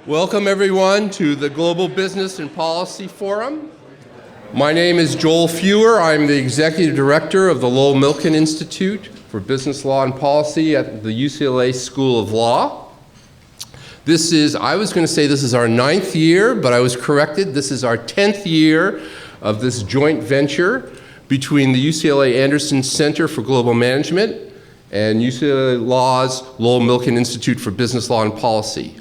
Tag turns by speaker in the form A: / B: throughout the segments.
A: Welcome everyone to the Global Business and Policy Forum. My name is Joel Fewer. I'm the Executive Director of the Lowell Milken Institute for Business Law and Policy at the UCLA School of Law. I was going to say this is our 9th year, but I was corrected. This is our 10th year of this joint venture between the UCLA Anderson Center for Global Management and UCLA Law's Lowell Milken Institute for Business Law and Policy.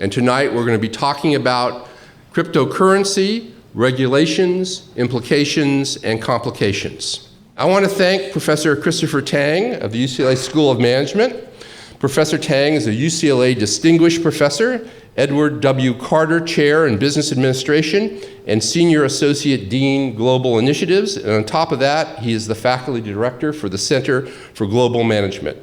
A: And tonight we're going to be talking about cryptocurrency, regulations, implications, and complications. I want to thank Professor Christopher Tang of the UCLA School of Management. Professor Tang is a UCLA Distinguished Professor, Edward W. Carter Chair in Business Administration, and Senior Associate Dean, Global Initiatives. And on top of that, he is the Faculty Director for the Center for Global Management.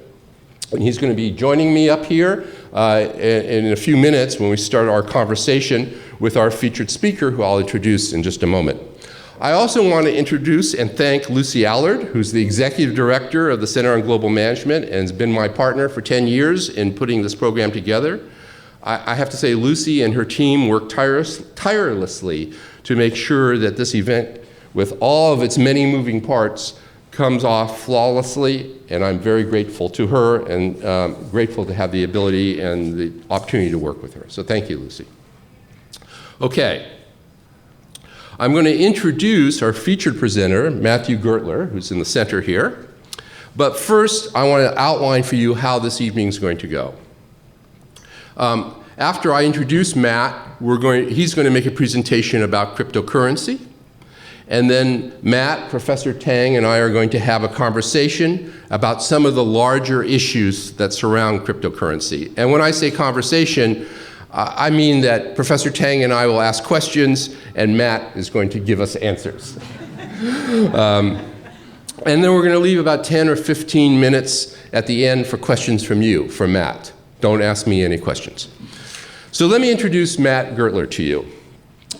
A: And he's going to be joining me up here in a few minutes when we start our conversation with our featured speaker, who I'll introduce in just a moment. I also want to introduce and thank Lucy Allard, who's the Executive Director of the Center on Global Management and has been my partner for 10 years in putting this program together. I have to say Lucy and her team worked tirelessly to make sure that this event, with all of its many moving parts, comes off flawlessly, and I'm very grateful to her and grateful to have the ability and the opportunity to work with her. So thank you, Lucy. Okay. I'm going to introduce our featured presenter, Matthew Gertler, who's in the center here. But first, I want to outline for you how this evening is going to go. After I introduce Matt, he's going to make a presentation about cryptocurrency. And then Matt, Professor Tang, and I are going to have a conversation about some of the larger issues that surround cryptocurrency. And when I say conversation, I mean that Professor Tang and I will ask questions, and Matt is going to give us answers. And then we're going to leave about 10 or 15 minutes at the end for questions from you, from Matt. Don't ask me any questions. So let me introduce Matt Gertler to you.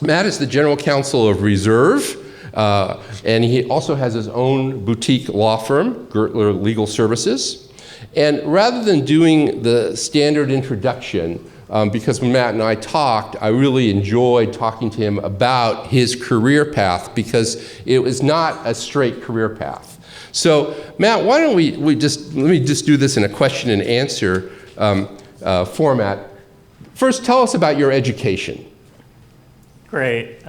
A: Matt is the General Counsel of Reserve, and he also has his own boutique law firm, Gertler Legal Services. And rather than doing the standard introduction, because when Matt and I talked, I really enjoyed talking to him about his career path because it was not a straight career path. So Matt, why don't let me just do this in a question and answer format. First, tell us about your education.
B: Great.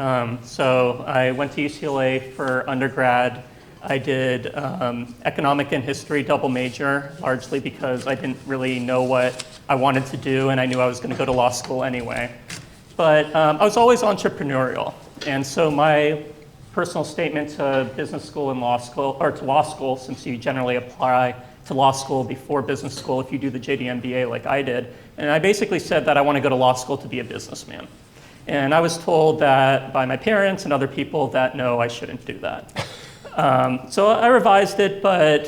B: So I went to UCLA for undergrad. I did economic and history double major, largely because I didn't really know what I wanted to do, and I knew I was going to go to law school anyway. But I was always entrepreneurial, and so my personal statement to business school and law school, or to law school, since you generally apply to law school before business school if you do the JD MBA like I did, and I basically said that I want to go to law school to be a businessman. And I was told that by my parents and other people that no, I shouldn't do that. So I revised it, but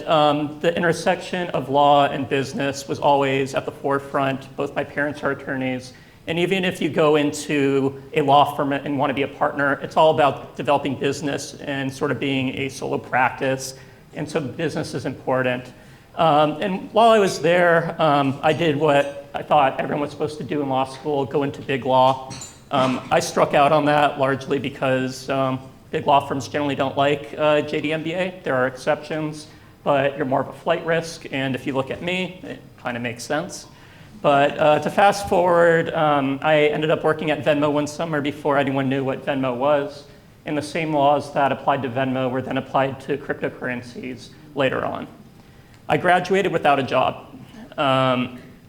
B: the intersection of law and business was always at the forefront. Both my parents are attorneys, and even if you go into a law firm and want to be a partner, it's all about developing business and sort of being a solo practice, and so business is important. And while I was there, I did what I thought everyone was supposed to do in law school, go into big law. I struck out on that largely because big law firms generally don't like JD MBA. There are exceptions, but you're more of a flight risk, and if you look at me, it kind of makes sense. But to fast forward, I ended up working at Venmo one summer before anyone knew what Venmo was, and the same laws that applied to Venmo were then applied to cryptocurrencies later on. I graduated without a job.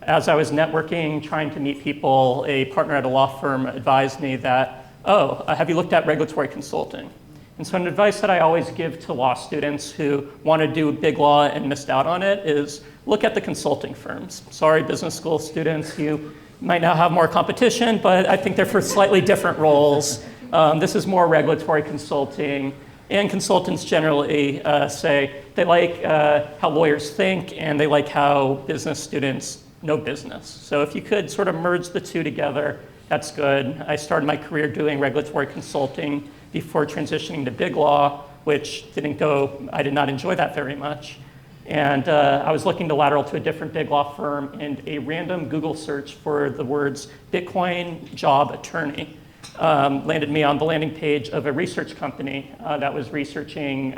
B: As I was networking, trying to meet people, a partner at a law firm advised me that, have you looked at regulatory consulting? And so an advice that I always give to law students who want to do big law and missed out on it is look at the consulting firms. Sorry, business school students, you might now have more competition, but I think they're for slightly different roles. This is more regulatory consulting. And consultants generally say they like how lawyers think and they like how business students know business. So if you could sort of merge the two together, that's good. I started my career doing regulatory consulting before transitioning to big law, which I did not enjoy that very much. And I was looking to lateral to a different big law firm, and a random Google search for the words Bitcoin job attorney landed me on the landing page of a research company that was researching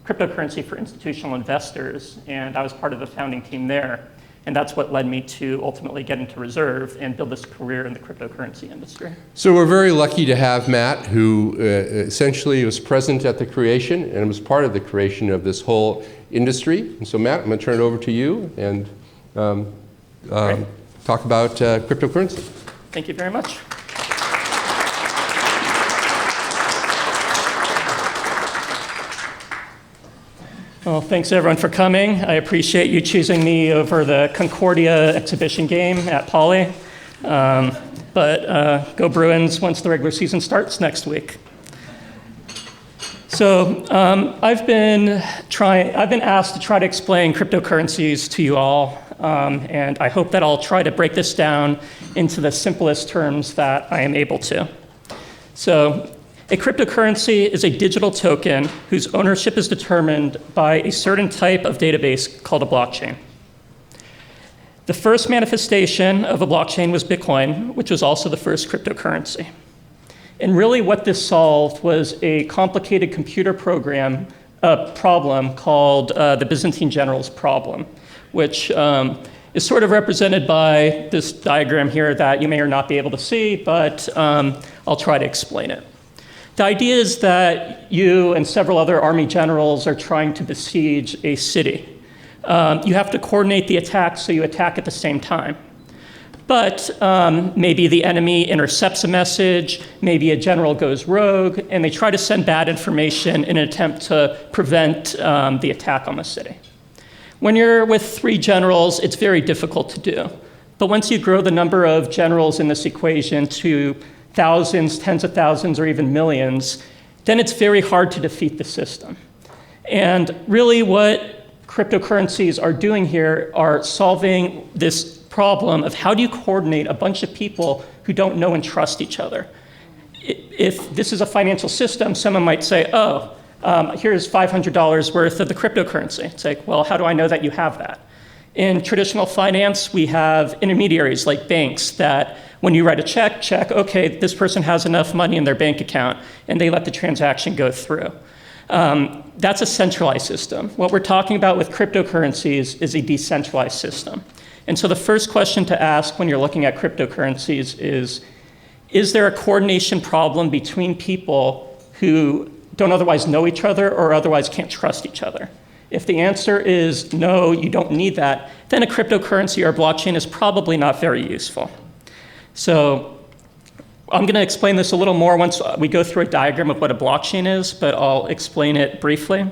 B: cryptocurrency for institutional investors, and I was part of the founding team there. And that's what led me to ultimately get into Reserve and build this career in the cryptocurrency industry.
A: So we're very lucky to have Matt, who essentially was present at the creation and was part of the creation of this whole industry. And so Matt, I'm going to turn it over to you and talk about cryptocurrency.
B: Thank you very much. Well, thanks everyone for coming. I appreciate you choosing me over the Concordia exhibition game at Poly. But go Bruins once the regular season starts next week. So I've been asked to try to explain cryptocurrencies to you all, and I hope that I'll try to break this down into the simplest terms that I am able to. So a cryptocurrency is a digital token whose ownership is determined by a certain type of database called a blockchain. The first manifestation of a blockchain was Bitcoin, which was also the first cryptocurrency. And really what this solved was a complicated computer problem called the Byzantine generals problem, which is sort of represented by this diagram here that you may or not be able to see, but I'll try to explain it. The idea is that you and several other army generals are trying to besiege a city. You have to coordinate the attack, so you attack at the same time. But maybe the enemy intercepts a message, maybe a general goes rogue, and they try to send bad information in an attempt to prevent the attack on the city. When you're with 3 generals, it's very difficult to do. But once you grow the number of generals in this equation to thousands, tens of thousands, or even millions, then it's very hard to defeat the system. And really what cryptocurrencies are doing here are solving this problem of how do you coordinate a bunch of people who don't know and trust each other. If this is a financial system, someone might say, oh, here's $500 worth of the cryptocurrency. It's like, well, how do I know that you have that? In traditional finance, we have intermediaries like banks that when you write a check, okay, this person has enough money in their bank account, and they let the transaction go through. That's a centralized system. What we're talking about with cryptocurrencies is a decentralized system. And so the first question to ask when you're looking at cryptocurrencies is there a coordination problem between people who don't otherwise know each other or otherwise can't trust each other? If the answer is no, you don't need that, then a cryptocurrency or blockchain is probably not very useful. So I'm going to explain this a little more once we go through a diagram of what a blockchain is, but I'll explain it briefly.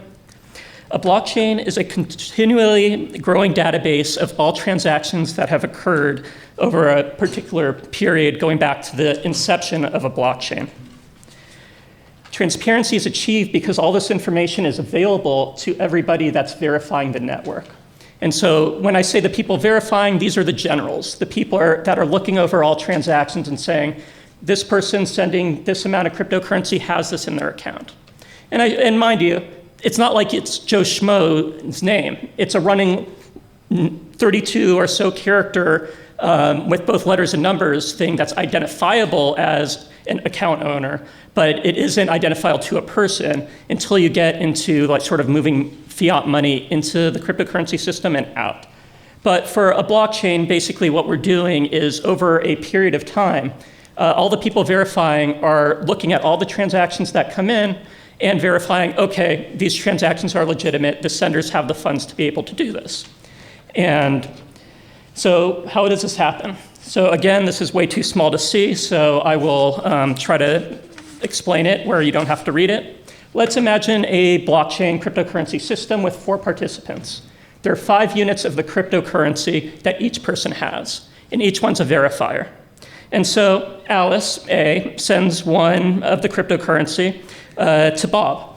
B: A blockchain is a continually growing database of all transactions that have occurred over a particular period going back to the inception of a blockchain. Transparency is achieved because all this information is available to everybody that's verifying the network. And so when I say the people verifying, these are the generals, the people that are looking over all transactions and saying, this person sending this amount of cryptocurrency has this in their account. And mind you, it's not like it's Joe Schmo's name. It's a running 32 or so character with both letters and numbers thing that's identifiable as an account owner, but it isn't identifiable to a person until you get into like sort of moving fiat money into the cryptocurrency system and out. But for a blockchain, basically what we're doing is over a period of time, all the people verifying are looking at all the transactions that come in and verifying, okay, these transactions are legitimate, the senders have the funds to be able to do this. And so how does this happen? So again, this is way too small to see, so I will try to explain it where you don't have to read it. Let's imagine a blockchain cryptocurrency system with 4 participants. There are 5 units of the cryptocurrency that each person has, and each one's a verifier. And so Alice, A, sends 1 of the cryptocurrency to Bob.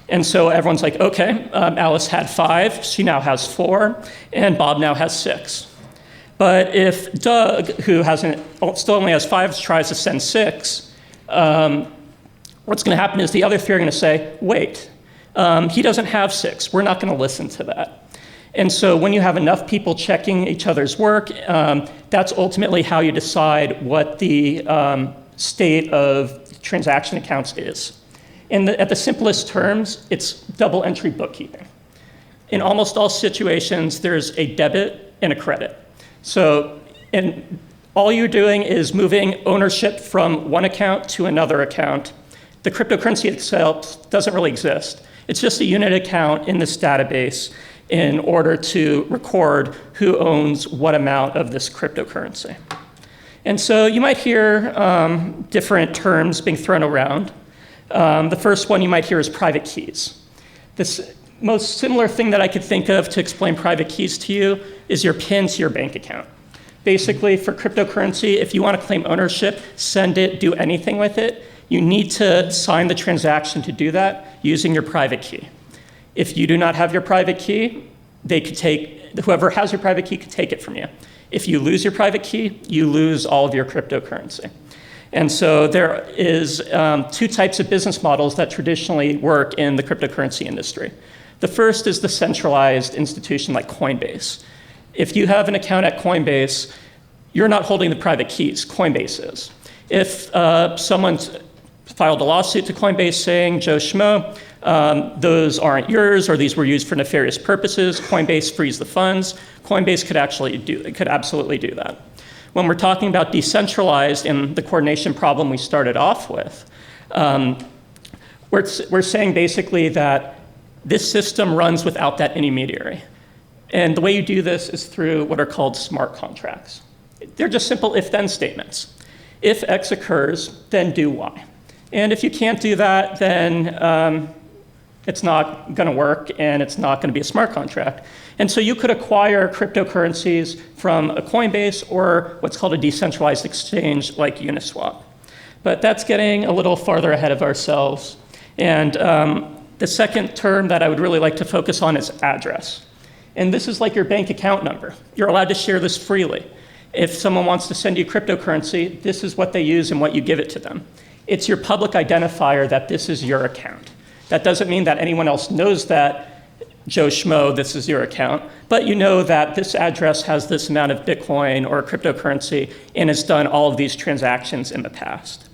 B: And so everyone's like, okay, Alice had 5, she now has 4, and Bob now has 6. But if Doug, who still only has 5, tries to send 6, what's going to happen is the other 3 are going to say, wait, he doesn't have 6. We're not going to listen to that. And so when you have enough people checking each other's work, that's ultimately how you decide what the state of transaction accounts is. At the simplest terms, it's double entry bookkeeping. In almost all situations, there's a debit and a credit. So, and all you're doing is moving ownership from one account to another account. The cryptocurrency itself doesn't really exist. It's just a unit account in this database in order to record who owns what amount of this cryptocurrency. And so you might hear different terms being thrown around. The first one you might hear is private keys. This most similar thing that I could think of to explain private keys to you is your PIN to your bank account. Basically, for cryptocurrency, if you want to claim ownership, send it, do anything with it, you need to sign the transaction to do that using your private key. If you do not have your private key, whoever has your private key could take it from you. If you lose your private key, you lose all of your cryptocurrency. And so there is two types of business models that traditionally work in the cryptocurrency industry. The first is the centralized institution like Coinbase. If you have an account at Coinbase, you're not holding the private keys, Coinbase is. If someone's filed a lawsuit to Coinbase saying, Joe Schmo, those aren't yours, or these were used for nefarious purposes, Coinbase frees the funds, Coinbase could absolutely do that. When we're talking about decentralized and the coordination problem we started off with, we're saying basically that this system runs without that intermediary. And the way you do this is through what are called smart contracts. They're just simple if-then statements. If X occurs, then do Y. And if you can't do that, then it's not going to work, and it's not going to be a smart contract. And so you could acquire cryptocurrencies from a Coinbase or what's called a decentralized exchange like Uniswap. But that's getting a little farther ahead of ourselves. And the second term that I would really like to focus on is address. And this is like your bank account number. You're allowed to share this freely. If someone wants to send you cryptocurrency, this is what they use and what you give it to them. It's your public identifier that this is your account. That doesn't mean that anyone else knows that, Joe Schmo, this is your account, but you know that this address has this amount of Bitcoin or cryptocurrency and has done all of these transactions in the past.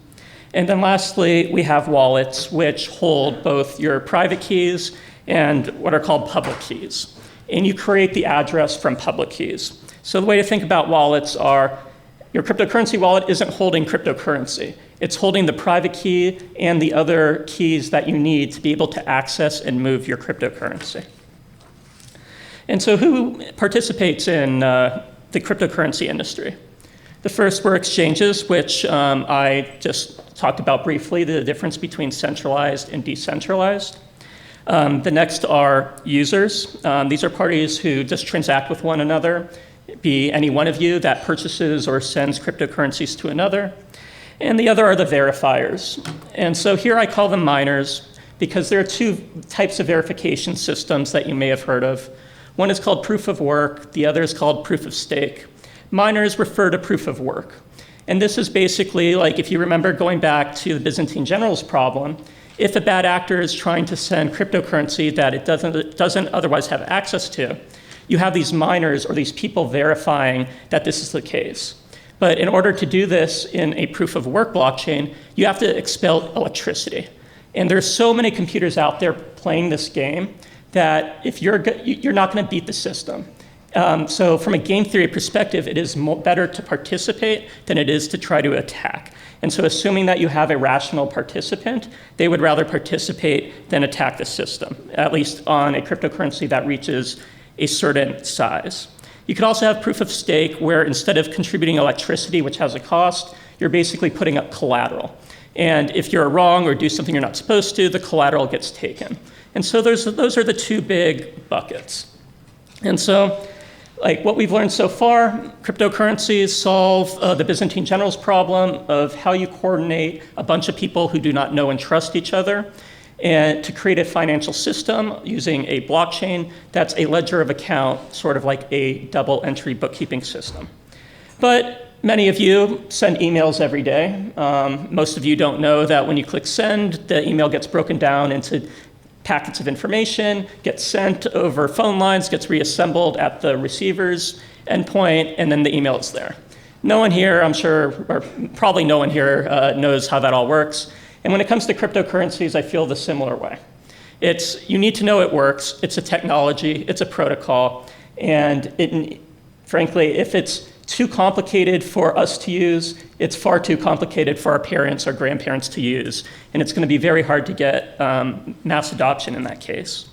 B: And then lastly, we have wallets, which hold both your private keys and what are called public keys. And you create the address from public keys. So the way to think about wallets are, your cryptocurrency wallet isn't holding cryptocurrency. It's holding the private key and the other keys that you need to be able to access and move your cryptocurrency. And so who participates in the cryptocurrency industry? The first were exchanges, which I just talked about briefly, the difference between centralized and decentralized. The next are users. These are parties who just transact with one another, be any one of you that purchases or sends cryptocurrencies to another. And the other are the verifiers. And so here I call them miners because there are two types of verification systems that you may have heard of. One is called proof of work, the other is called proof of stake. Miners refer to proof of work. And this is basically like, if you remember going back to the Byzantine generals problem, if a bad actor is trying to send cryptocurrency that it doesn't otherwise have access to, you have these miners or these people verifying that this is the case. But in order to do this in a proof of work blockchain, you have to expel electricity. And there's so many computers out there playing this game that if you're not going to beat the system. So from a game theory perspective, it is better to participate than it is to try to attack. And so assuming that you have a rational participant, they would rather participate than attack the system, at least on a cryptocurrency that reaches a certain size. You could also have proof of stake where instead of contributing electricity, which has a cost, you're basically putting up collateral. And if you're wrong or do something you're not supposed to, the collateral gets taken. And so those are the two big buckets. And so like what we've learned so far, cryptocurrencies solve the Byzantine generals problem of how you coordinate a bunch of people who do not know and trust each other, and to create a financial system using a blockchain that's a ledger of account, sort of like a double entry bookkeeping system. But many of you send emails every day. Most of you don't know that when you click send, the email gets broken down into packets of information, gets sent over phone lines, gets reassembled at the receiver's endpoint, and then the email is there. No one here, I'm sure, or probably no one here knows how that all works. And when it comes to cryptocurrencies, I feel the similar way. You need to know it works. It's a technology. It's a protocol. And frankly, if it's too complicated for us to use, it's far too complicated for our parents or grandparents to use. And it's going to be very hard to get mass adoption in that case.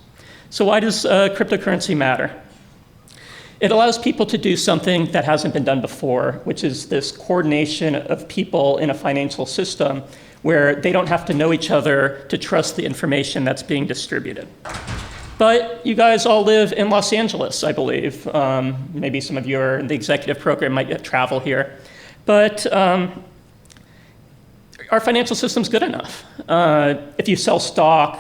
B: So why does cryptocurrency matter? It allows people to do something that hasn't been done before, which is this coordination of people in a financial system where they don't have to know each other to trust the information that's being distributed. But you guys all live in Los Angeles, I believe. Maybe some of you are in the executive program, might travel here. But our financial system's good enough. If you sell stock,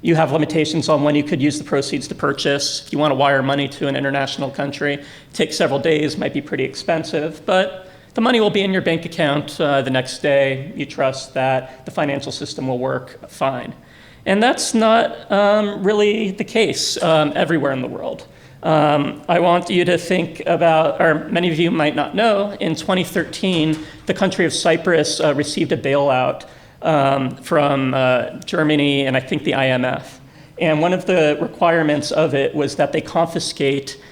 B: you have limitations on when you could use the proceeds to purchase. If you want to wire money to an international country, it takes several days, might be pretty expensive, but the money will be in your bank account the next day. You trust that the financial system will work fine. And that's not really the case everywhere in the world. I want you to think about, or many of you might not know, in 2013, the country of Cyprus received a bailout from Germany and I think the IMF. And one of the requirements of it was that they confiscate,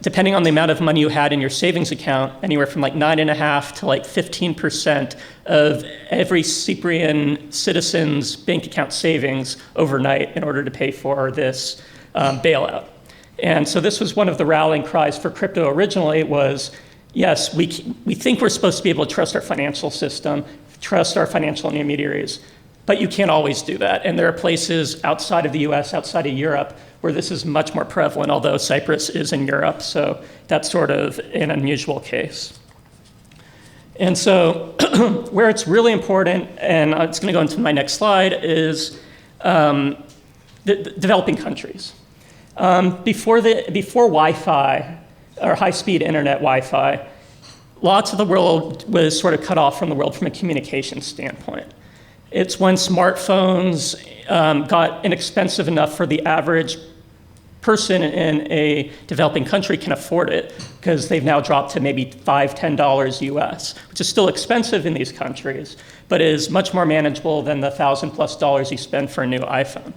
B: depending on the amount of money you had in your savings account, anywhere from like 9.5% to like 15% of every Cyprian citizen's bank account savings overnight in order to pay for this bailout. And so this was one of the rallying cries for crypto originally was, yes, we think we're supposed to be able to trust our financial system, trust our financial intermediaries, but you can't always do that. And there are places outside of the US, outside of Europe, where this is much more prevalent, although Cyprus is in Europe, so that's sort of an unusual case. And so where it's really important, and it's going to go into my next slide, is the developing countries. Before Wi-Fi, or high-speed internet Wi-Fi, lots of the world was sort of cut off from the world from a communication standpoint. It's when smartphones got inexpensive enough for the average person in a developing country can afford it, because they've now dropped to maybe $5, $10 US, which is still expensive in these countries, but is much more manageable than the $1,000+ you spend for a new iPhone.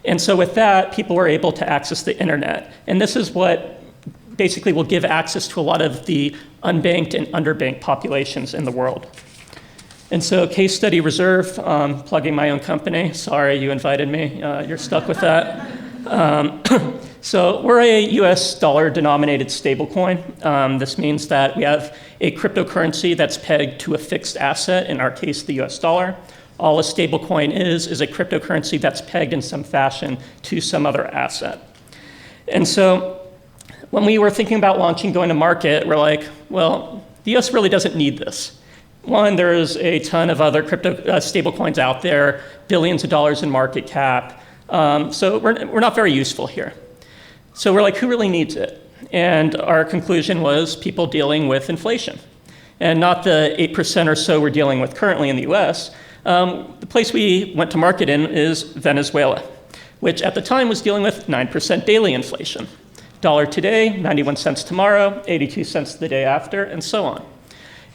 B: And so with that, people were able to access the internet. And this is what basically will give access to a lot of the unbanked and underbanked populations in the world. And so case study reserve, plugging my own company. Sorry, you invited me. You're stuck with that. So we're a US dollar denominated stablecoin. This means that we have a cryptocurrency that's pegged to a fixed asset, in our case, the US dollar. All a stablecoin is a cryptocurrency that's pegged in some fashion to some other asset. And so when we were thinking about launching, going to market, we're like, well, the US really doesn't need this. One, there's a ton of other crypto stablecoins out there, billions of dollars in market cap. So we're not very useful here. So we're like, who really needs it? And our conclusion was people dealing with inflation. And not the 8% or so we're dealing with currently in the US. The place we went to market in is Venezuela, which at the time was dealing with 9% daily inflation. Dollar today, 91 cents tomorrow, 82 cents the day after, and so on.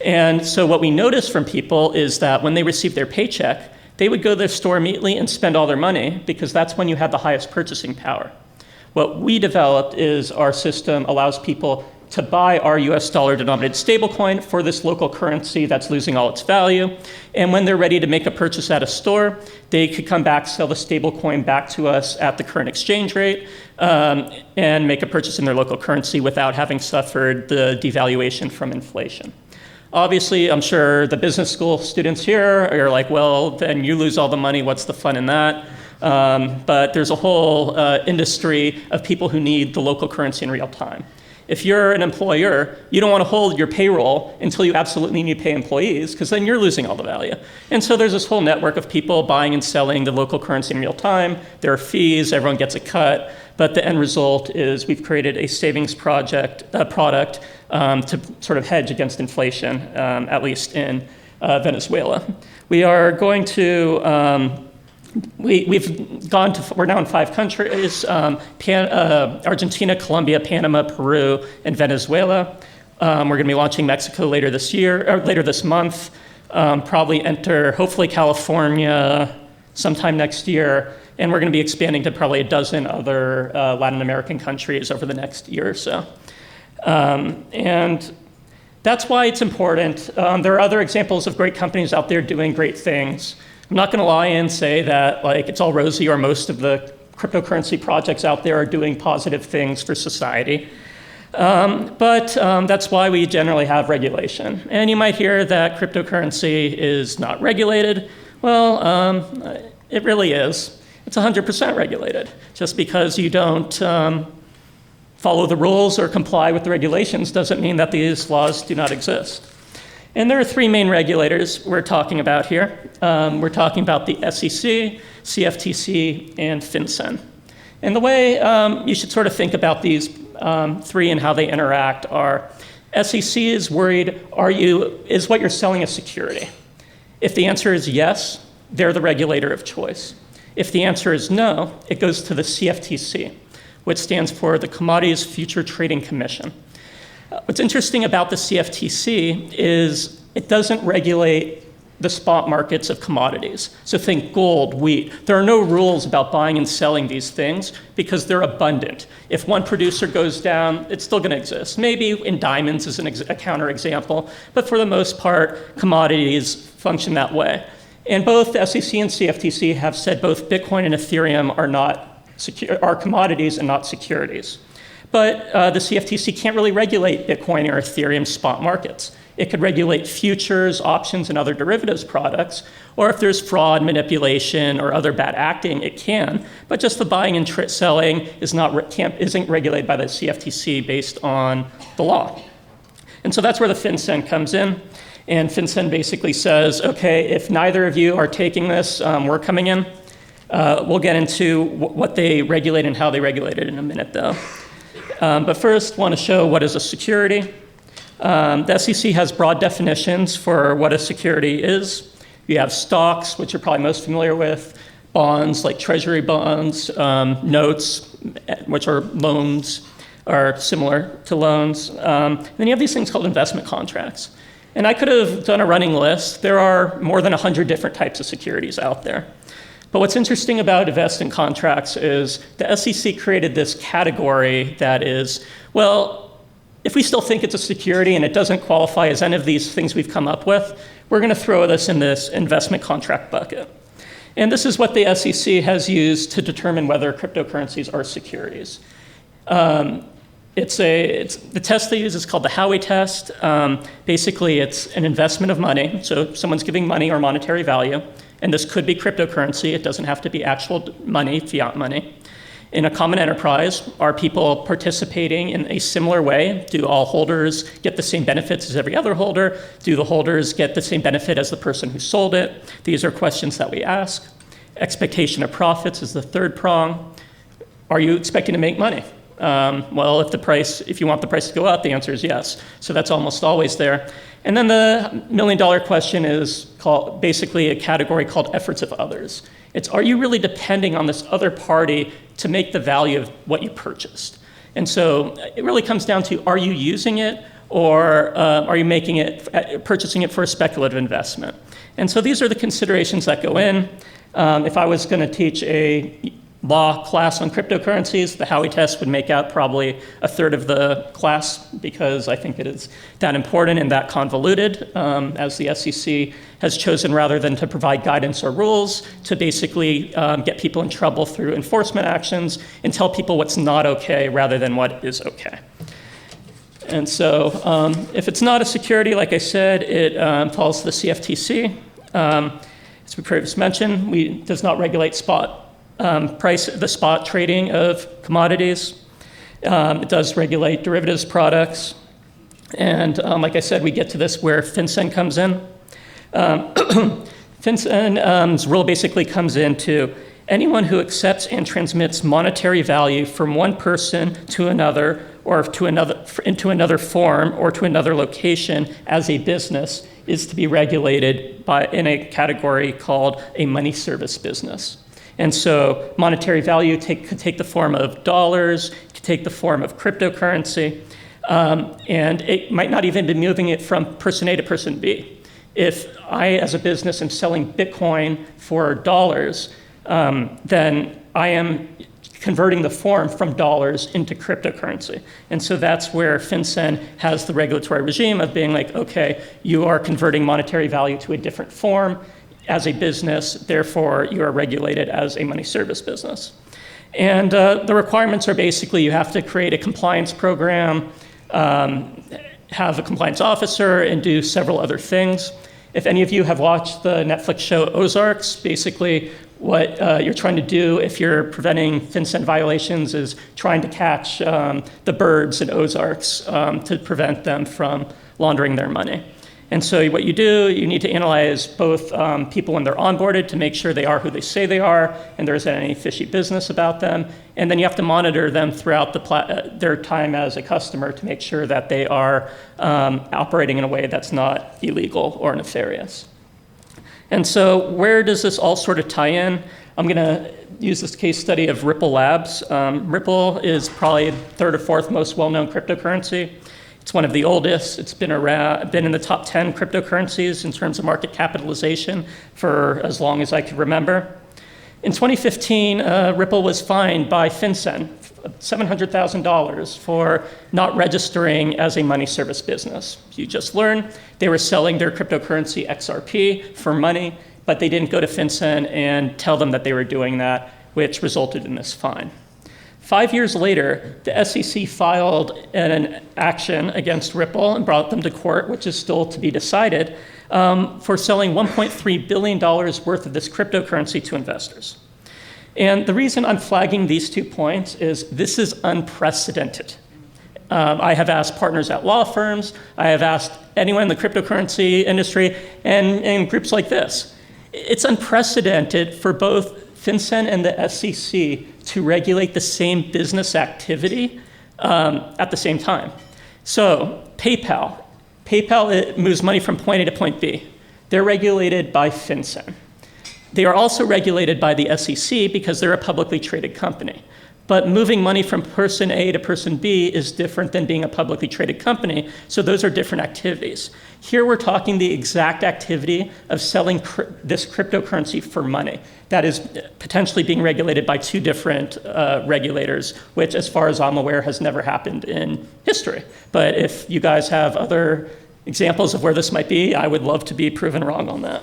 B: And so what we noticed from people is that when they received their paycheck, they would go to their store immediately and spend all their money, because that's when you have the highest purchasing power. What we developed is our system allows people to buy our US dollar denominated stablecoin for this local currency that's losing all its value. And when they're ready to make a purchase at a store, they could come back, sell the stablecoin back to us at the current exchange rate, and make a purchase in their local currency without having suffered the devaluation from inflation. Obviously, I'm sure the business school students here are like, well, then you lose all the money, what's the fun in that? But there's a whole industry of people who need the local currency in real time. If you're an employer, you don't want to hold your payroll until you absolutely need to pay employees, because then you're losing all the value. And so there's this whole network of people buying and selling the local currency in real time. There are fees, everyone gets a cut, but the end result is we've created a savings product to sort of hedge against inflation, at least in Venezuela. We are going to we're now in 5 countries, Argentina, Colombia, Panama, Peru, and Venezuela. We're going to be launching Mexico later this month. Probably enter, hopefully, California sometime next year. And we're going to be expanding to probably a dozen other Latin American countries over the next year or so. And that's why it's important. There are other examples of great companies out there doing great things. I'm not going to lie and say that it's all rosy or most of the cryptocurrency projects out there are doing positive things for society. But that's why we generally have regulation. And you might hear that cryptocurrency is not regulated. Well, it really is. It's 100% regulated. Just because you don't follow the rules or comply with the regulations doesn't mean that these laws do not exist. And there are 3 main regulators we're talking about here. We're talking about the SEC, CFTC, and FinCEN. And the way you should sort of think about these 3 and how they interact are, SEC is worried, is what you're selling a security? If the answer is yes, they're the regulator of choice. If the answer is no, it goes to the CFTC, which stands for the Commodities Future Trading Commission. What's interesting about the CFTC is it doesn't regulate the spot markets of commodities. So think gold, wheat. There are no rules about buying and selling these things because they're abundant. If one producer goes down, it's still going to exist. Maybe in diamonds is a counterexample, but for the most part, commodities function that way. And both the SEC and CFTC have said both Bitcoin and Ethereum are commodities and not securities. But the CFTC can't really regulate Bitcoin or Ethereum spot markets. It could regulate futures, options, and other derivatives products, or if there's fraud, manipulation, or other bad acting, it can. But just the buying and selling isn't regulated by the CFTC based on the law. And so that's where the FinCEN comes in. And FinCEN basically says, okay, if neither of you are taking this, we're coming in. We'll get into what they regulate and how they regulate it in a minute, though. But first, I want to show what is a security. The SEC has broad definitions for what a security is. You have stocks, which you're probably most familiar with, bonds like treasury bonds, notes, which are loans, are similar to loans. Then you have these things called investment contracts. And I could have done a running list. There are more than 100 different types of securities out there. But what's interesting about investment contracts is the SEC created this category that is, well, if we still think it's a security and it doesn't qualify as any of these things we've come up with, we're going to throw this in this investment contract bucket. And this is what the SEC has used to determine whether cryptocurrencies are securities. The test they use is called the Howey test. Basically, it's an investment of money. So someone's giving money or monetary value. And this could be cryptocurrency. It doesn't have to be actual money, fiat money. In a common enterprise, are people participating in a similar way? Do all holders get the same benefits as every other holder? Do the holders get the same benefit as the person who sold it? These are questions that we ask. Expectation of profits is the third prong. Are you expecting to make money? Well, if you want the price to go up, the answer is yes. So that's almost always there. And then the $1 million question is basically a category called efforts of others. It's, are you really depending on this other party to make the value of what you purchased? And so it really comes down to, are you using it or are you purchasing it for a speculative investment? And so these are the considerations that go in. If I was going to teach a law class on cryptocurrencies, the Howey test would make out probably a third of the class because I think it is that important and that convoluted, as the SEC has chosen, rather than to provide guidance or rules, to basically get people in trouble through enforcement actions and tell people what's not okay rather than what is okay. And so if it's not a security, like I said, it falls to the CFTC. As we previously mentioned, it does not regulate the spot trading of commodities. It does regulate derivatives products. And like I said, we get to this where FinCEN comes in. FinCEN's rule basically comes into anyone who accepts and transmits monetary value from one person to another or into another form or to another location as a business is to be regulated in a category called a money service business. And so monetary value could take the form of dollars, could take the form of cryptocurrency, and it might not even be moving it from person A to person B. If I, as a business, am selling Bitcoin for dollars, then I am converting the form from dollars into cryptocurrency. And so that's where FinCEN has the regulatory regime of being like, okay, you are converting monetary value to a different form as a business, therefore you are regulated as a money service business. And the requirements are basically you have to create a compliance program, have a compliance officer, and do several other things. If any of you have watched the Netflix show Ozarks, basically what you're trying to do if you're preventing FinCEN violations is trying to catch the birds in Ozarks to prevent them from laundering their money. And so what you do, you need to analyze both people when they're onboarded to make sure they are who they say they are and there isn't any fishy business about them. And then you have to monitor them throughout their time as a customer to make sure that they are operating in a way that's not illegal or nefarious. And so where does this all sort of tie in? I'm going to use this case study of Ripple Labs. Ripple is probably the third or fourth most well-known cryptocurrency. It's one of the oldest. It's been in the top 10 cryptocurrencies in terms of market capitalization for as long as I can remember. In 2015, Ripple was fined by FinCEN $700,000 for not registering as a money service business. You just learned they were selling their cryptocurrency XRP for money, but they didn't go to FinCEN and tell them that they were doing that, which resulted in this fine. 5 years later, the SEC filed an action against Ripple and brought them to court, which is still to be decided, for selling $1.3 billion worth of this cryptocurrency to investors. And the reason I'm flagging these 2 points is this is unprecedented. I have asked partners at law firms, I have asked anyone in the cryptocurrency industry, and groups like this. It's unprecedented for both FinCEN and the SEC to regulate the same business activity at the same time. So PayPal it moves money from point A to point B. They're regulated by FinCEN. They are also regulated by the SEC because they're a publicly traded company. But moving money from person A to person B is different than being a publicly traded company, so those are different activities. Here we're talking the exact activity of selling this cryptocurrency for money. That is potentially being regulated by 2 different regulators, which as far as I'm aware has never happened in history. But if you guys have other examples of where this might be, I would love to be proven wrong on that.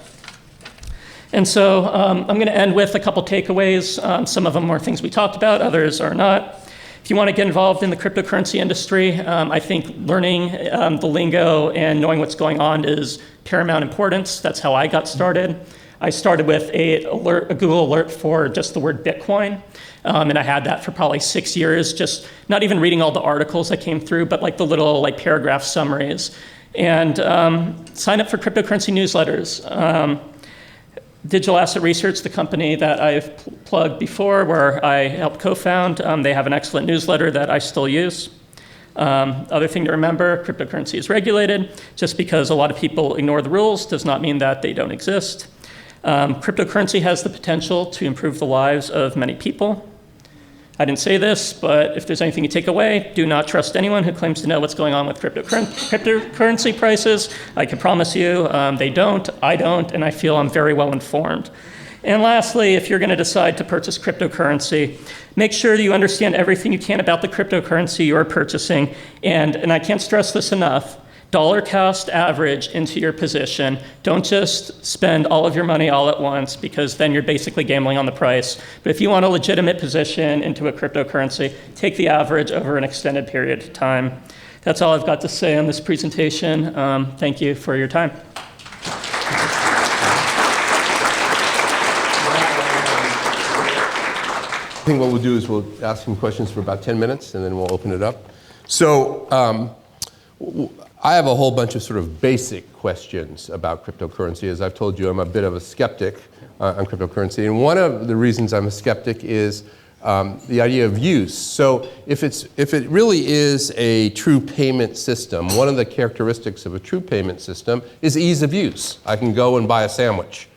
B: And so I'm going to end with a couple takeaways. Some of them are things we talked about, others are not. If you want to get involved in the cryptocurrency industry, I think learning the lingo and knowing what's going on is paramount importance. That's how I got started. I started with a Google alert for just the word Bitcoin. And I had that for probably 6 years, just not even reading all the articles that came through, but like the little paragraph summaries. And sign up for cryptocurrency newsletters. Digital Asset Research, the company that I've plugged before, where I helped co-found, they have an excellent newsletter that I still use. Other thing to remember, cryptocurrency is regulated. Just because a lot of people ignore the rules does not mean that they don't exist. Cryptocurrency has the potential to improve the lives of many people. I didn't say this, but if there's anything you take away, do not trust anyone who claims to know what's going on with cryptocurrency prices. I can promise you they don't, I don't, and I feel I'm very well informed. And lastly, if you're going to decide to purchase cryptocurrency, make sure that you understand everything you can about the cryptocurrency you're purchasing. And I can't stress this enough, dollar cost average into your position. Don't just spend all of your money all at once, because then you're basically gambling on the price. But if you want a legitimate position into a cryptocurrency, take the average over an extended period of time. That's all I've got to say on this presentation. Thank you for your time.
A: I think what we'll do is we'll ask some questions for about 10 minutes, and then we'll open it up. So I have a whole bunch of sort of basic questions about cryptocurrency. As I've told you, I'm a bit of a skeptic on cryptocurrency. And one of the reasons I'm a skeptic is the idea of use. So if it really is a true payment system, one of the characteristics of a true payment system is ease of use. I can go and buy a sandwich.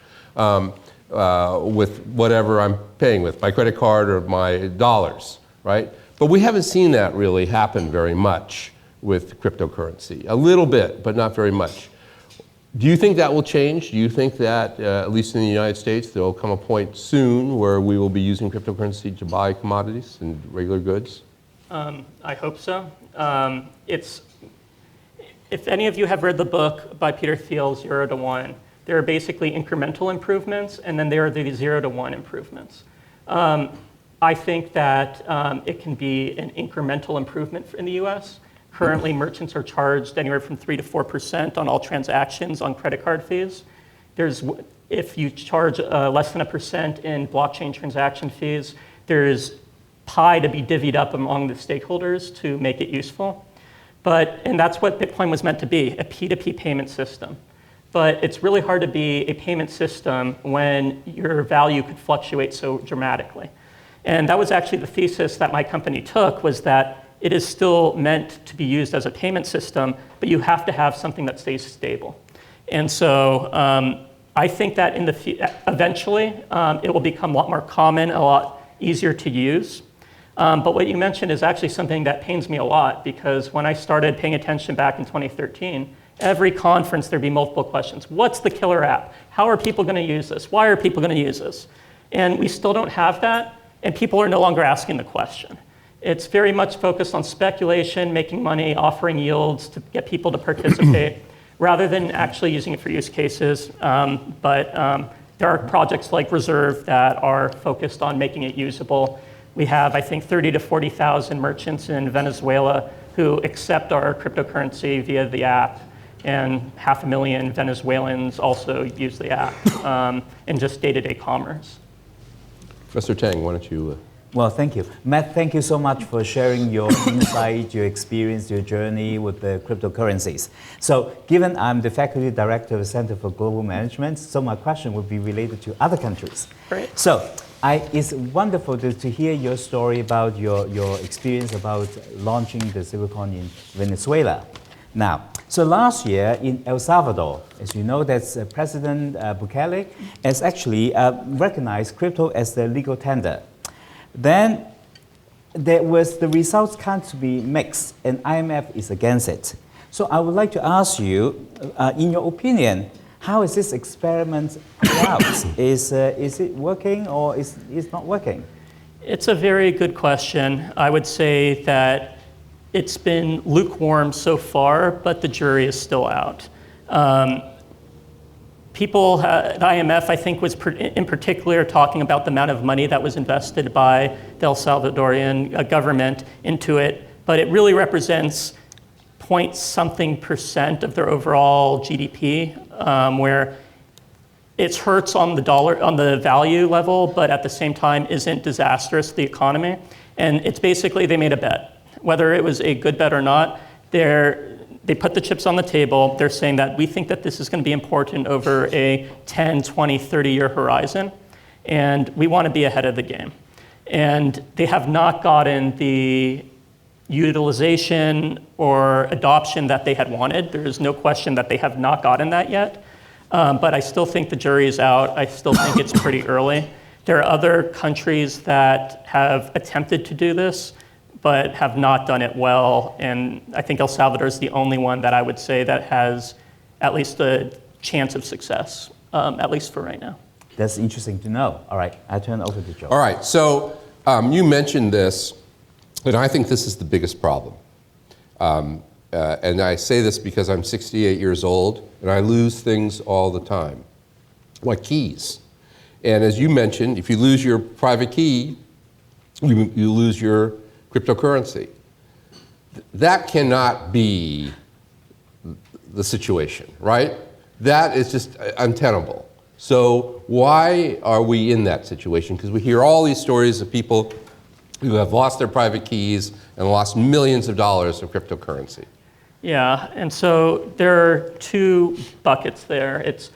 A: with whatever I'm paying with, my credit card or my dollars, right? But we haven't seen that really happen very much with cryptocurrency. A little bit, but not very much. Do you think that will change? Do you think that, at least in the United States, there will come a point soon where we will be using cryptocurrency to buy commodities and regular goods?
B: I hope so. If any of you have read the book by Peter Thiel, 0 to 1, there are basically incremental improvements, and then there are the 0 to 1 improvements. I think that it can be an incremental improvement in the US. Currently, merchants are charged anywhere from 3 to 4% on all transactions on credit card fees. If you charge less than 1% in blockchain transaction fees, there's pie to be divvied up among the stakeholders to make it useful. And that's what Bitcoin was meant to be, a P2P payment system. But it's really hard to be a payment system when your value could fluctuate so dramatically. And that was actually the thesis that my company took, was that it is still meant to be used as a payment system, but you have to have something that stays stable. And so I think that eventually it will become a lot more common, a lot easier to use. But what you mentioned is actually something that pains me a lot, because when I started paying attention back in 2013, every conference there'd be multiple questions. What's the killer app? How are people going to use this? Why are people going to use this? And we still don't have that, and people are no longer asking the question. It's very much focused on speculation, making money, offering yields to get people to participate, rather than actually using it for use cases. There are projects like Reserve that are focused on making it usable. We have, I think, 30 to 40,000 merchants in Venezuela who accept our cryptocurrency via the app, and 500,000 Venezuelans also use the app in just day-to-day commerce.
A: Professor Tang, why don't you...
C: Well, thank you. Matt, thank you so much for sharing your insight, your experience, your journey with the cryptocurrencies. So, given I'm the faculty director of the Center for Global Management, so my question would be related to other countries.
B: Great.
C: So, it's wonderful to hear your story about your experience about launching the stablecoin in Venezuela. Now, so last year in El Salvador, as you know, that's President Bukele has actually recognized crypto as the legal tender. Then the results can't be mixed, and IMF is against it. So I would like to ask you, in your opinion, how is this experiment played out? Is it working or is it not working?
B: It's a very good question. I would say that it's been lukewarm so far, but the jury is still out. The IMF, I think, was in particular talking about the amount of money that was invested by the El Salvadorian government into it, but it really represents point-something% of their overall GDP, where it hurts on the value level, but at the same time isn't disastrous to the economy. And it's basically, they made a bet. Whether it was a good bet or not, they put the chips on the table. They're saying that we think that this is going to be important over a 10, 20, 30-year horizon, and we want to be ahead of the game. And they have not gotten the utilization or adoption that they had wanted. There is no question that they have not gotten that yet, but I still think the jury is out. I still think it's pretty early. There are other countries that have attempted to do this, but have not done it well. And I think El Salvador is the only one that I would say that has at least a chance of success, at least for right now.
C: That's interesting to know. All right, I turn over to Joe.
A: All right, so you mentioned this, and I think this is the biggest problem. And I say this because I'm 68 years old, and I lose things all the time, like keys. And as you mentioned, if you lose your private key, you lose your cryptocurrency. That cannot be the situation, right? That is just untenable. So why are we in that situation? Because we hear all these stories of people who have lost their private keys and lost millions of dollars of cryptocurrency.
B: Yeah, and so there are two buckets there. It's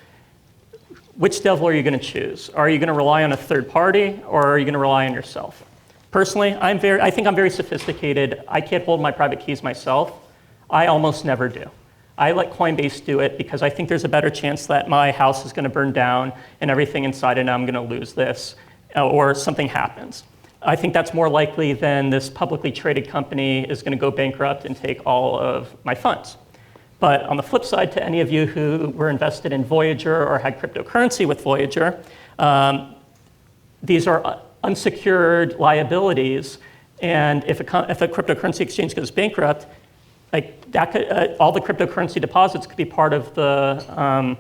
B: which devil are you going to choose? Are you going to rely on a third party, or are you going to rely on yourself? Personally, I think I'm very sophisticated. I can't hold my private keys myself. I almost never do. I let Coinbase do it because I think there's a better chance that my house is going to burn down and everything inside and I'm going to lose this or something happens. I think that's more likely than this publicly traded company is going to go bankrupt and take all of my funds. But on the flip side, to any of you who were invested in Voyager or had cryptocurrency with Voyager, these are unsecured liabilities. And if a cryptocurrency exchange goes bankrupt, like that could, all the cryptocurrency deposits could be part of the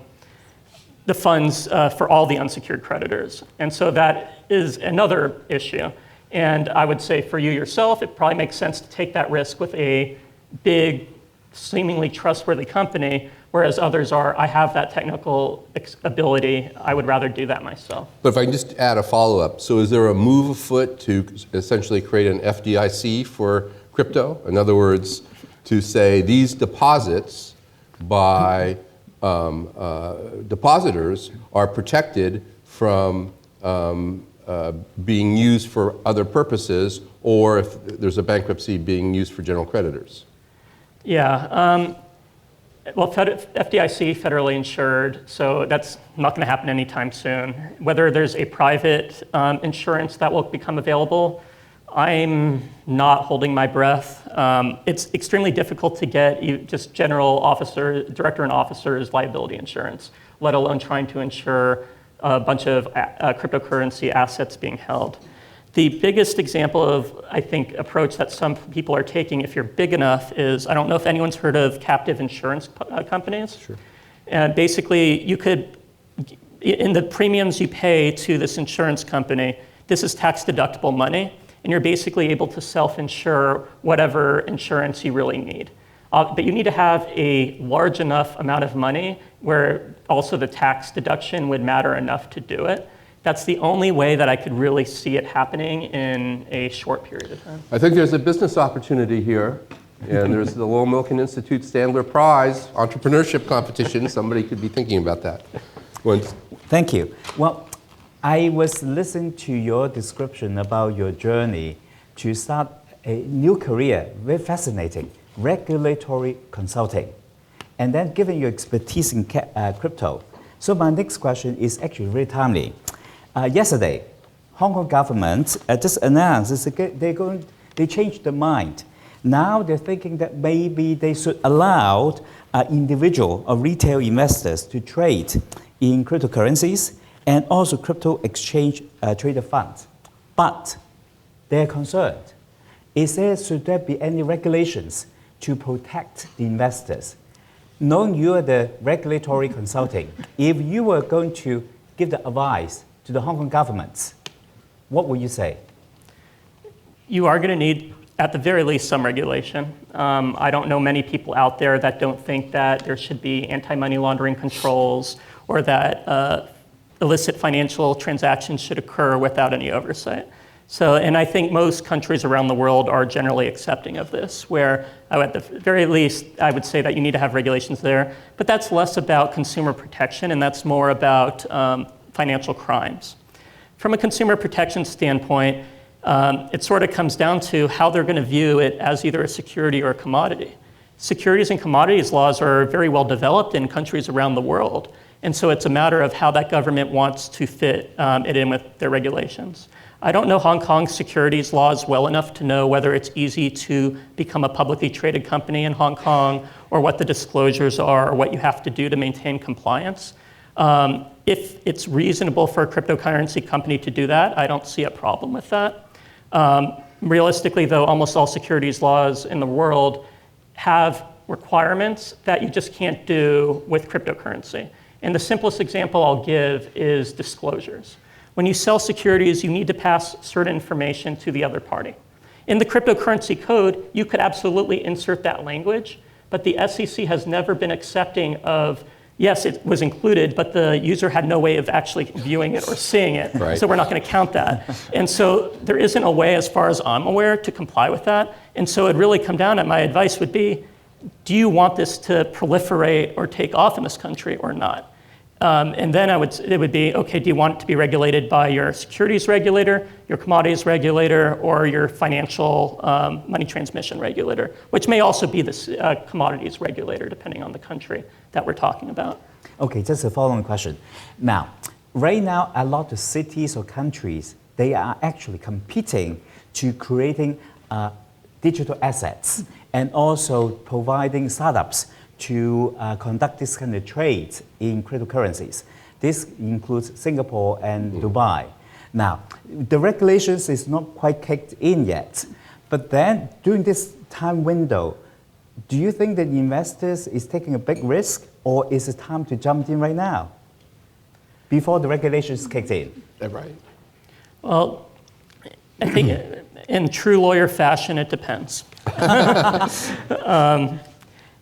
B: funds for all the unsecured creditors. And so that is another issue. And I would say for you yourself, it probably makes sense to take that risk with a big, seemingly trustworthy company, whereas others are, I have that technical ability, I would rather do that myself.
A: But if I can just add a follow-up, so is there a move afoot to essentially create an FDIC for crypto? In other words, to say these deposits by depositors are protected from being used for other purposes, or if there's a bankruptcy, being used for general creditors?
B: Yeah, well, FDIC, federally insured, so that's not going to happen anytime soon. Whether there's a private insurance that will become available, I'm not holding my breath. It's extremely difficult to get just general officer, director and officer's liability insurance, let alone trying to insure a bunch of cryptocurrency assets being held. The biggest example of, I think, approach that some people are taking, if you're big enough, is, I don't know if anyone's heard of captive insurance companies.
A: Sure.
B: And basically, you could, in the premiums you pay to this insurance company, this is tax deductible money, and you're basically able to self-insure whatever insurance you really need. But you need to have a large enough amount of money where also the tax deduction would matter enough to do it. That's the only way that I could really see it happening in a short period of time.
A: I think there's a business opportunity here, and there's the Lowell Milken Institute Standler Prize entrepreneurship competition. Somebody could be thinking about that.
C: Thank you. Well, I was listening to your description about your journey to start a new career, very fascinating, regulatory consulting, and then given your expertise in crypto. So my next question is actually very timely. Yesterday, Hong Kong government just announced that they changed their mind. Now they're thinking that maybe they should allow individual or retail investors to trade in cryptocurrencies and also crypto exchange traded funds. But they're concerned. Should there be any regulations to protect the investors? Knowing you are the regulatory consulting, if you were going to give the advice to the Hong Kong government, what would you say?
B: You are going to need, at the very least, some regulation. I don't know many people out there that don't think that there should be anti-money laundering controls or that illicit financial transactions should occur without any oversight. So, and I think most countries around the world are generally accepting of this, where at the very least, I would say that you need to have regulations there, but that's less about consumer protection and that's more about financial crimes. From a consumer protection standpoint, it sort of comes down to how they're going to view it as either a security or a commodity. Securities and commodities laws are very well developed in countries around the world, and so it's a matter of how that government wants to fit it in with their regulations. I don't know Hong Kong's securities laws well enough to know whether it's easy to become a publicly traded company in Hong Kong or what the disclosures are or what you have to do to maintain compliance. If it's reasonable for a cryptocurrency company to do that, I don't see a problem with that. Realistically, though, almost all securities laws in the world have requirements that you just can't do with cryptocurrency. And the simplest example I'll give is disclosures. When you sell securities, you need to pass certain information to the other party. In the cryptocurrency code, you could absolutely insert that language, but the SEC has never been accepting of, yes, it was included, but the user had no way of actually viewing it or seeing it,
A: Right.
B: so we're not going to count that. And so there isn't a way, as far as I'm aware, to comply with that. And so it'd really come down to, my advice would be, do you want this to proliferate or take off in this country or not? And then it would be, okay, do you want it to be regulated by your securities regulator, your commodities regulator, or your financial money transmission regulator, which may also be the commodities regulator, depending on the country that we're talking about.
C: Okay, just a following question. Now, right now, a lot of cities or countries, they are actually competing to creating digital assets and also providing startups to conduct this kind of trades in cryptocurrencies. This includes Singapore and Dubai. Now, the regulations is not quite kicked in yet, but then during this time window, do you think that investors is taking a big risk, or is it time to jump in right now before the regulations kicked in?
A: Right.
B: Well, I think in true lawyer fashion, it depends.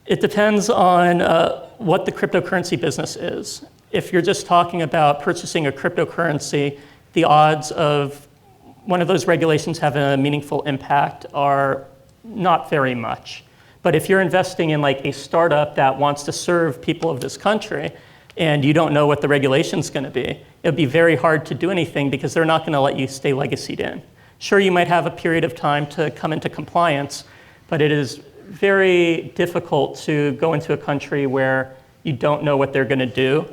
B: It depends on what the cryptocurrency business is. If you're just talking about purchasing a cryptocurrency, the odds of one of those regulations having a meaningful impact are not very much. But if you're investing in like a startup that wants to serve people of this country and you don't know what the regulation's going to be, it'd be very hard to do anything because they're not going to let you stay legacied in. Sure, you might have a period of time to come into compliance, but it is very difficult to go into a country where you don't know what they're going to do.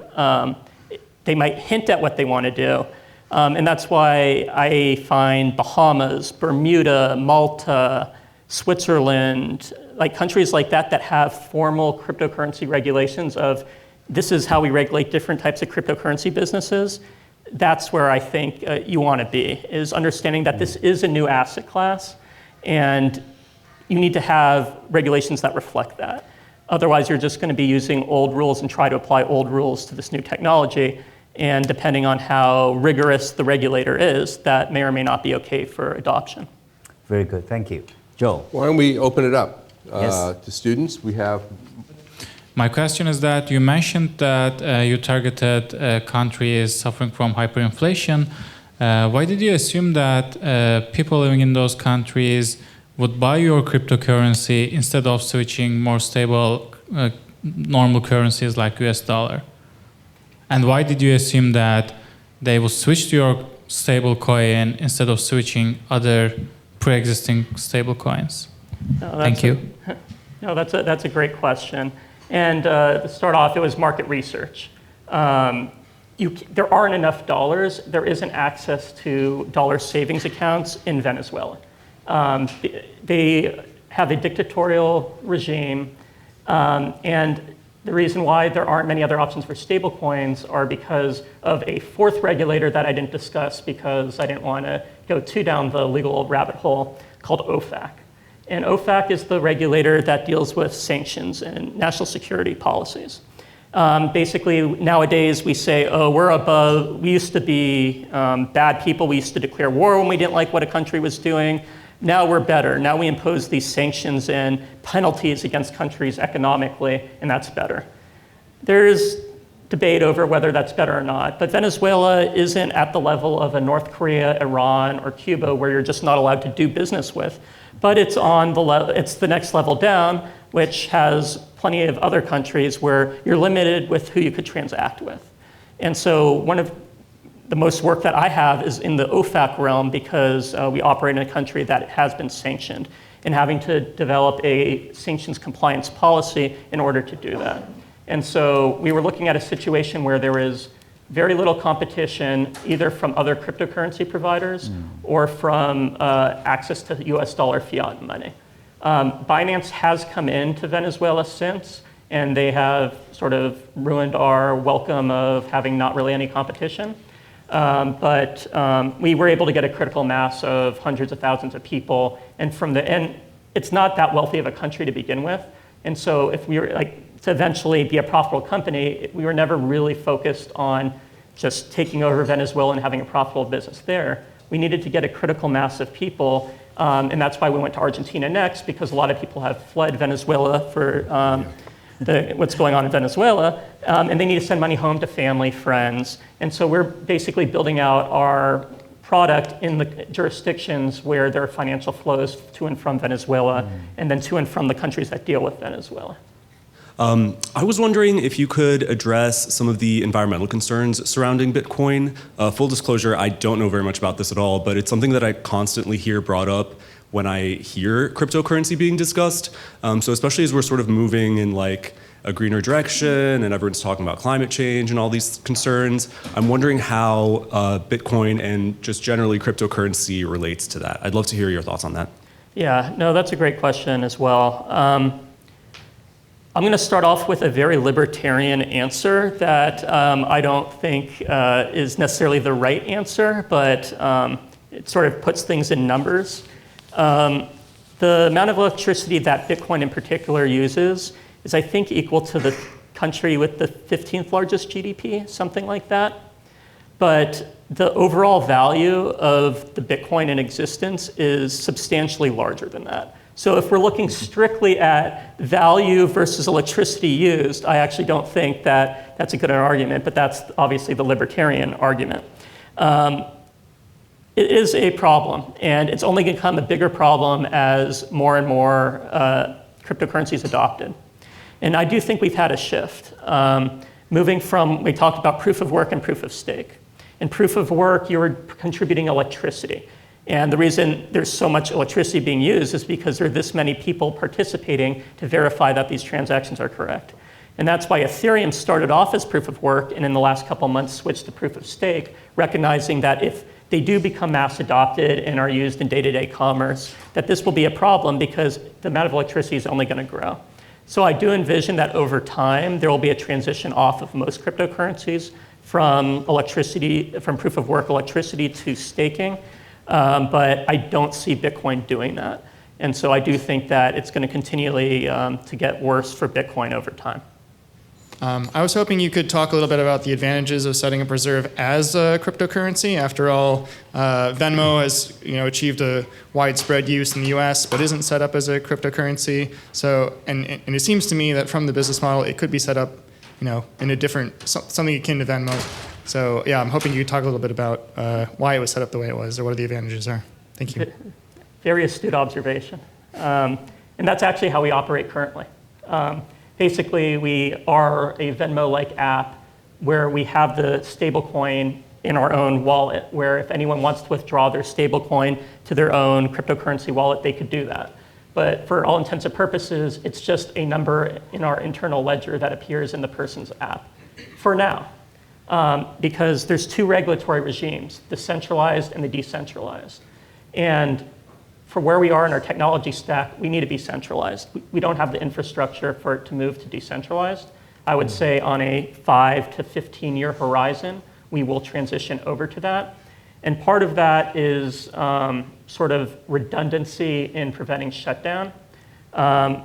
B: They might hint at what they want to do. And that's why I find Bahamas, Bermuda, Malta, Switzerland, like countries like that that have formal cryptocurrency regulations of this is how we regulate different types of cryptocurrency businesses. That's where I think you want to be, is understanding that this is a new asset class and you need to have regulations that reflect that. Otherwise, you're just going to be using old rules and try to apply old rules to this new technology. And depending on how rigorous the regulator is, that may or may not be okay for adoption.
C: Very good, thank you. Joe.
A: Why don't we open it up
C: Yes.
A: to students? We have.
D: My question is that you mentioned that you targeted a country is suffering from hyperinflation. Why did you assume that people living in those countries would buy your cryptocurrency instead of switching more stable, normal currencies like US dollar? And why did you assume that they will switch to your stable coin instead of switching other pre-existing stable coins? Thank you.
B: No, that's a great question. And to start off, it was market research. There aren't enough dollars. There isn't access to dollar savings accounts in Venezuela. They have a dictatorial regime, and the reason why there aren't many other options for stablecoins are because of a fourth regulator that I didn't discuss because I didn't want to go too down the legal rabbit hole, called OFAC. And OFAC is the regulator that deals with sanctions and national security policies. Basically, nowadays we say, oh, we're above, we used to be bad people, we used to declare war when we didn't like what a country was doing. Now we're better. Now we impose these sanctions and penalties against countries economically, and that's better. There's debate over whether that's better or not, but Venezuela isn't at the level of a North Korea, Iran, or Cuba where you're just not allowed to do business with. But it's on it's the next level down, which has plenty of other countries where you're limited with who you could transact with. And so one of the most work that I have is in the OFAC realm because we operate in a country that has been sanctioned and having to develop a sanctions compliance policy in order to do that. And so we were looking at a situation where there is very little competition either from other cryptocurrency providers or from access to US dollar fiat money. Binance has come into Venezuela since, and they have sort of ruined our welcome of having not really any competition. But we were able to get a critical mass of hundreds of thousands of people, and it's not that wealthy of a country to begin with. And so if we were to eventually be a profitable company, we were never really focused on just taking over Venezuela and having a profitable business there. We needed to get a critical mass of people, and that's why we went to Argentina next, because a lot of people have fled Venezuela for what's going on in Venezuela, and they need to send money home to family, friends. And so we're basically building out our product in the jurisdictions where there are financial flows to and from Venezuela, and then to and from the countries that deal with Venezuela.
E: I was wondering if you could address some of the environmental concerns surrounding Bitcoin. Full disclosure, I don't know very much about this at all, but it's something that I constantly hear brought up when I hear cryptocurrency being discussed. So especially as we're sort of moving in like a greener direction and everyone's talking about climate change and all these concerns, I'm wondering how Bitcoin and just generally cryptocurrency relates to that. I'd love to hear your thoughts on that.
B: Yeah, no, that's a great question as well. I'm going to start off with a very libertarian answer that I don't think is necessarily the right answer, but it sort of puts things in numbers. The amount of electricity that Bitcoin in particular uses is, I think, equal to the country with the 15th largest GDP, something like that. But the overall value of the Bitcoin in existence is substantially larger than that. So if we're looking strictly at value versus electricity used, I actually don't think that that's a good argument, but that's obviously the libertarian argument. It is a problem, and it's only going to become a bigger problem as more and more cryptocurrency is adopted. And I do think we've had a shift. Moving from, we talked about proof of work and proof of stake. In proof of work, you're contributing electricity. And the reason there's so much electricity being used is because there are this many people participating to verify that these transactions are correct. And that's why Ethereum started off as proof of work and in the last couple of months switched to proof of stake, recognizing that if they do become mass adopted and are used in day-to-day commerce, that this will be a problem because the amount of electricity is only going to grow. So I do envision that over time, there will be a transition off of most cryptocurrencies from electricity, from proof of work electricity to staking. But I don't see Bitcoin doing that. And so I do think that it's going to continually to get worse for Bitcoin over time.
F: I was hoping you could talk a little bit about the advantages of setting up reserve as a cryptocurrency. After all, Venmo has achieved a widespread use in the U.S., but isn't set up as a cryptocurrency. So, and it seems to me that from the business model, it could be set up, in a different something akin to Venmo. So yeah, I'm hoping you could talk a little bit about why it was set up the way it was, or what the advantages are. Thank you.
B: Very astute observation. And that's actually how we operate currently. Basically, we are a Venmo-like app where we have the stablecoin in our own wallet, where if anyone wants to withdraw their stablecoin to their own cryptocurrency wallet, they could do that. But for all intents and purposes, it's just a number in our internal ledger that appears in the person's app for now. Because there's two regulatory regimes, the centralized and the decentralized. And for where we are in our technology stack, we need to be centralized. We don't have the infrastructure for it to move to decentralized. I would say on a 5 to 15-year horizon, we will transition over to that. And part of that is sort of redundancy in preventing shutdown.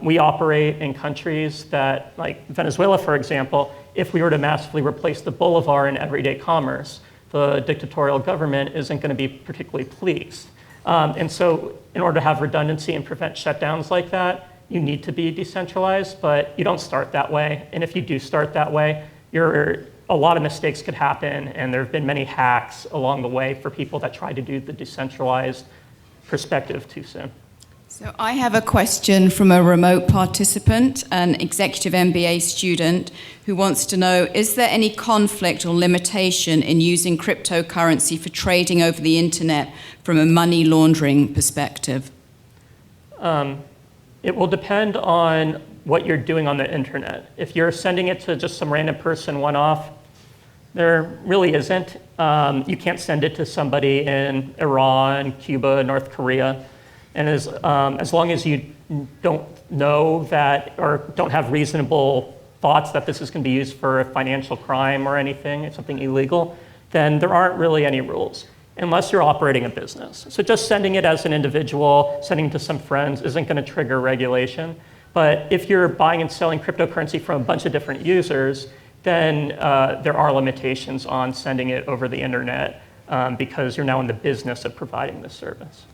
B: We operate in countries that, like Venezuela, for example, if we were to massively replace the bolivar in everyday commerce, the dictatorial government isn't going to be particularly pleased. And so in order to have redundancy and prevent shutdowns like that, you need to be decentralized, but you don't start that way. And if you do start that way, a lot of mistakes could happen, and there have been many hacks along the way for people that try to do the decentralized perspective too soon.
G: So I have a question from a remote participant, an executive MBA student, who wants to know, is there any conflict or limitation in using cryptocurrency for trading over the internet from a money laundering perspective?
B: It will depend on what you're doing on the internet. If you're sending it to just some random person one-off, there really isn't. You can't send it to somebody in Iran, Cuba, North Korea. And as long as you don't know that or don't have reasonable thoughts that this is going to be used for a financial crime or anything, it's something illegal, then there aren't really any rules unless you're operating a business. So just sending it as an individual, sending it to some friends isn't going to trigger regulation. But if you're buying and selling cryptocurrency from a bunch of different users, then there are limitations on sending it over the internet because you're now in the business of providing this service.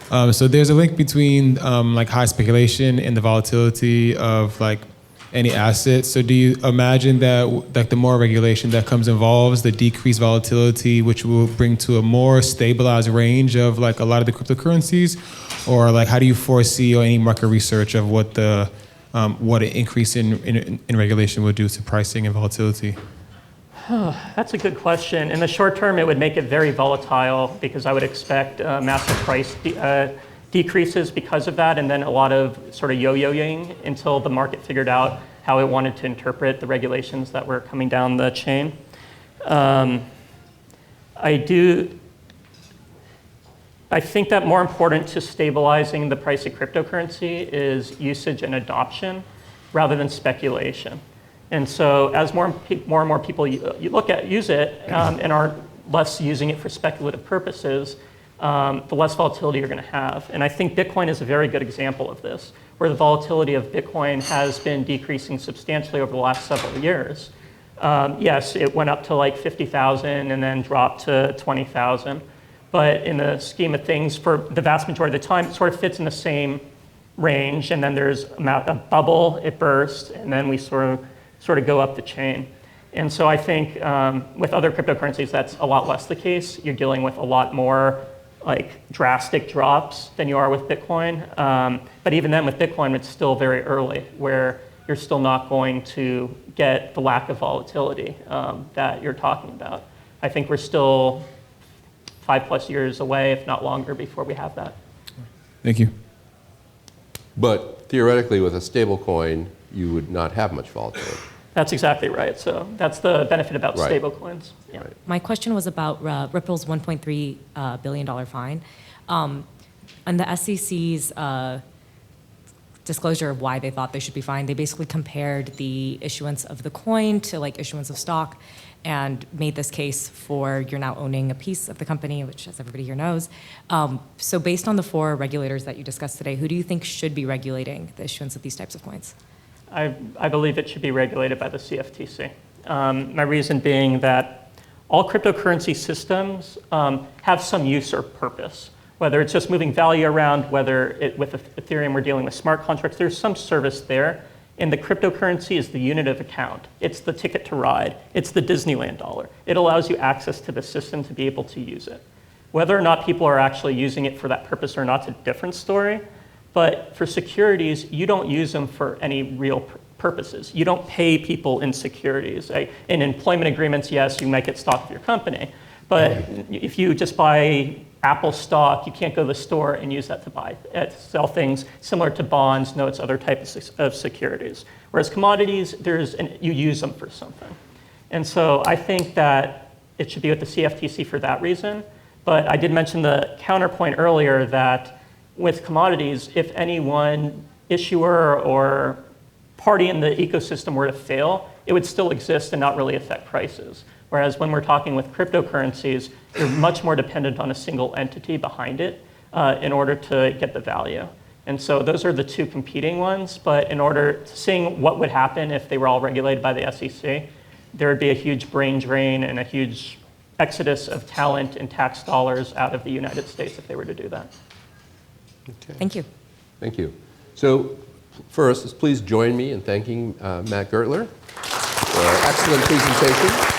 H: So there's a link between like high speculation and the volatility of like any asset. So do you imagine that like the more regulation that comes involves the decreased volatility, which will bring to a more stabilized range of like a lot of the cryptocurrencies, or like how do you foresee or any market research of what the what an increase in regulation would do to pricing and volatility?
B: That's a good question. In the short term, it would make it very volatile because I would expect massive price decreases because of that, and then a lot of sort of yo-yoing until the market figured out how it wanted to interpret the regulations that were coming down the chain. I think that more important to stabilizing the price of cryptocurrency is usage and adoption rather than speculation. And so as more and more people use it and are less using it for speculative purposes, the less volatility you're going to have. And I think Bitcoin is a very good example of this, where the volatility of Bitcoin has been decreasing substantially over the last several years. Yes, it went up to like 50,000 and then dropped to 20,000. But in the scheme of things, for the vast majority of the time, it sort of fits in the same range. And then there's a bubble, it bursts, and then we sort of go up the chain. And so I think with other cryptocurrencies, that's a lot less the case. You're dealing with a lot more like drastic drops than you are with Bitcoin. But even then with Bitcoin, it's still very early, where you're still not going to get the lack of volatility that you're talking about. I think we're still 5+ years away, if not longer, before we have that.
H: Thank you.
A: But theoretically, with a stable coin, you would not have much volatility.
B: That's exactly right. So that's the benefit about
A: Right.
B: stablecoins. Yeah.
A: Right.
I: My question was about Ripple's $1.3 billion fine. On the SEC's disclosure of why they thought they should be fined, they basically compared the issuance of the coin to like issuance of stock and made this case for you're now owning a piece of the company, which as everybody here knows. So based on the 4 regulators that you discussed today, who do you think should be regulating the issuance of these types of coins?
B: I believe it should be regulated by the CFTC. My reason being that all cryptocurrency systems have some use or purpose, whether it's just moving value around, whether with Ethereum we're dealing with smart contracts, there's some service there. And the cryptocurrency is the unit of account. It's the ticket to ride. It's the Disneyland dollar. It allows you access to the system to be able to use it. Whether or not people are actually using it for that purpose or not is a different story. But for securities, you don't use them for any real purposes. You don't pay people in securities. In employment agreements, yes, you might get stock of your company. But if you just buy Apple stock, you can't go to the store and use that to sell things similar to bonds, notes, other types of securities. Whereas commodities, you use them for something. And so I think that it should be with the CFTC for that reason. But I did mention the counterpoint earlier that with commodities, if any one issuer or party in the ecosystem were to fail, it would still exist and not really affect prices. Whereas when we're talking with cryptocurrencies, you're much more dependent on a single entity behind it in order to get the value. And so those are the 2 competing ones. But in order to seeing what would happen if they were all regulated by the SEC, there would be a huge brain drain and a huge exodus of talent and tax dollars out of the United States if they were to do that.
A: Okay.
I: Thank you.
A: Thank you. So first, please join me in thanking Matt Gertler for an excellent presentation.